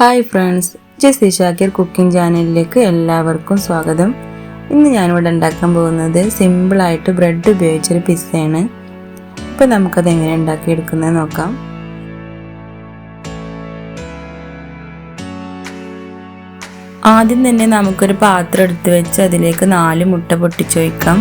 Hi friends, Jessy Shakir cooking ചാനലിലേക്ക് എല്ലാവർക്കും സ്വാഗതം. ഇന്ന് ഞാനിവിടെ ഉണ്ടാക്കാൻ പോകുന്നത് സിമ്പിളായിട്ട് ബ്രെഡ് ഉപയോഗിച്ചൊരു പിസ്സയാണ്. അപ്പോൾ നമുക്കത് എങ്ങനെ ഉണ്ടാക്കിയെടുക്കുന്നത് നോക്കാം. ആദ്യം തന്നെ നമുക്കൊരു പാത്രം എടുത്ത് വെച്ച് അതിലേക്ക് 4 മുട്ട പൊട്ടിച്ച് വയ്ക്കാം.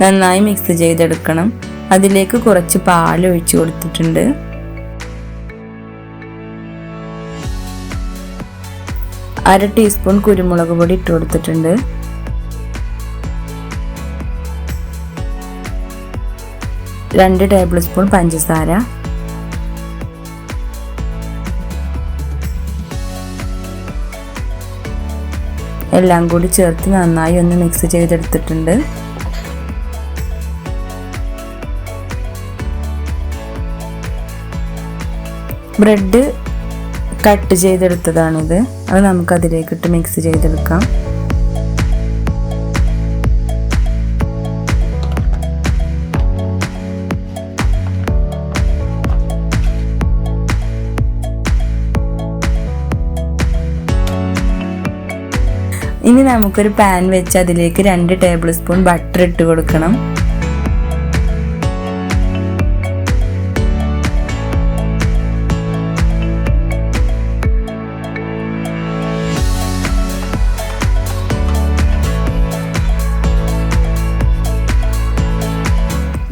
നന്നായി മിക്സ് ചെയ്തെടുക്കണം. അതിലേക്ക് കുറച്ച് പാൽ ഒഴിച്ച് കൊടുത്തിട്ടുണ്ട്. അര ടീസ്പൂൺ കുരുമുളക് പൊടി ഇട്ട് കൊടുത്തിട്ടുണ്ട്. രണ്ട് ടേബിൾ സ്പൂൺ പഞ്ചസാര, എല്ലാം കൂടി ചേർത്ത് നന്നായി ഒന്ന് മിക്സ് ചെയ്തെടുത്തിട്ടുണ്ട്. ബ്രെഡ് കട്ട് ചെയ്തെടുത്തതാണിത്. അത് നമുക്കതിലേക്കിട്ട് മിക്സ് ചെയ്തെടുക്കാം. ഇനി നമുക്കൊരു പാൻ വെച്ച് അതിലേക്ക് 2 ടേബിൾ സ്പൂൺ ബട്ടർ ഇട്ട് കൊടുക്കണം.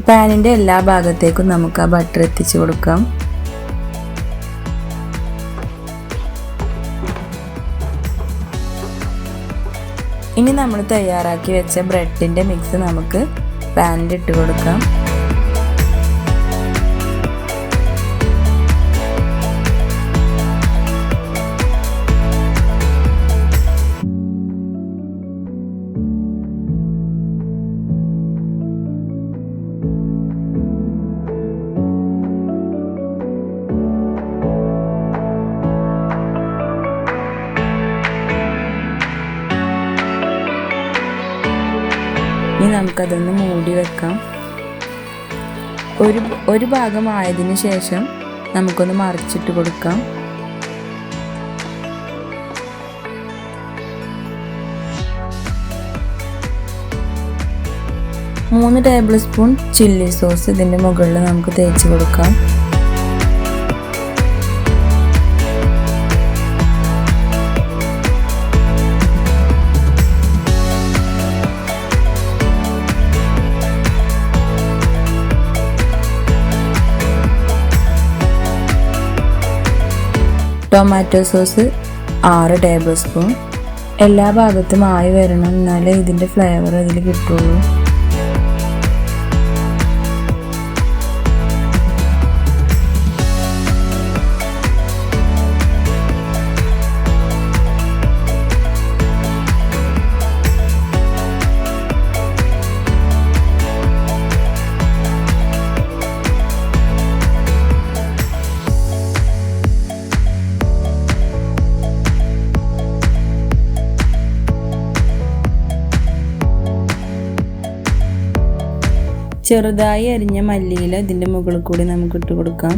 പാനിൻ്റെ എല്ലാ ഭാഗത്തേക്കും നമുക്ക് ആ ബട്ടർ എത്തിച്ചു കൊടുക്കാം. ഇനി നമ്മൾ തയ്യാറാക്കി വെച്ച ബ്രെഡിൻ്റെ മിക്സ് നമുക്ക് പാനിൽ ഇട്ട് കൊടുക്കാം. ഇനി നമുക്കതൊന്ന് മൂടി വെക്കാം. ഒരു ഭാഗം ആയതിനു ശേഷം നമുക്കൊന്ന് മറിച്ചിട്ട് കൊടുക്കാം. മൂന്ന് ടേബിൾ സ്പൂൺ ചില്ലി സോസ് ഇതിൻ്റെ മുകളിൽ നമുക്ക് തേച്ച് കൊടുക്കാം. Tomato sauce 6 table spoon. എല്ലാ ഭാഗത്തും ആയി വരണം, എന്നാലേ ഇതിൻ്റെ ഫ്ലേവർ അതിൽ കിട്ടുള്ളൂ. ചെറുതായി അരിഞ്ഞ മല്ലിയില ഇതിൻ്റെ മുകളിൽ കൂടി നമുക്ക് ഇട്ട് കൊടുക്കാം.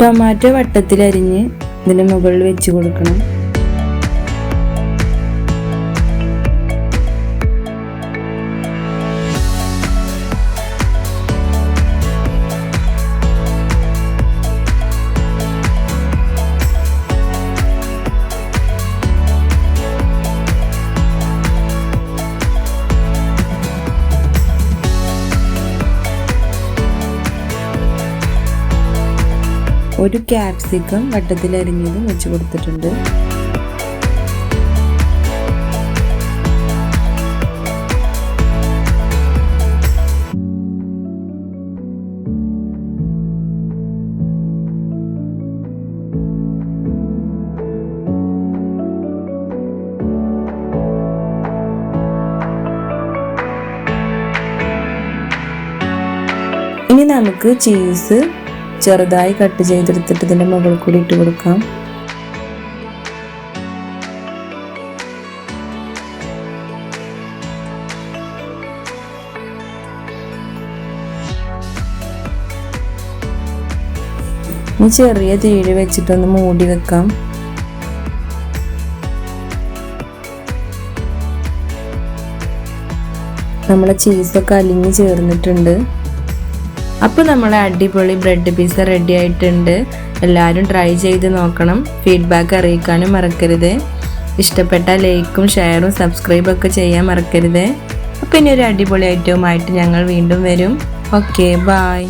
ടൊമാറ്റോ വട്ടത്തിൽ അരിഞ്ഞ് ഇതിൻ്റെ മുകളിൽ വെച്ച് കൊടുക്കണം. ഒരു ക്യാപ്സിക്കം വട്ടത്തിൽ അരിഞ്ഞതും വെച്ച് കൊടുത്തിട്ടുണ്ട്. നമുക്ക് ചീസ് ചെറുതായി കട്ട് ചെയ്തെടുത്തിട്ട് ഇതിൻ്റെ മുകളിൽ കൂടി ഇട്ട് കൊടുക്കാം. ഇനി ചെറിയ തീയിൽ വെച്ചിട്ടൊന്ന് മൂടി വെക്കാം. നമ്മളെ ചീസൊക്കെ അലിഞ്ഞ് ചേർന്നിട്ടുണ്ട്. അപ്പോൾ നമ്മളെ അടിപൊളി ബ്രെഡ് പിസ്സ റെഡി ആയിട്ടുണ്ട്. എല്ലാവരും ട്രൈ ചെയ്ത് നോക്കണം. ഫീഡ്ബാക്ക് അറിയിക്കാനും മറക്കരുത്. ഇഷ്ടപ്പെട്ടാൽ ലൈക്കും ഷെയറും സബ്സ്ക്രൈബൊക്കെ ചെയ്യാൻ മറക്കരുത്. അപ്പോൾ ഇനി ഒരു അടിപൊളി ഐറ്റവുമായിട്ട് ഞങ്ങൾ വീണ്ടും വരും. Okay, by.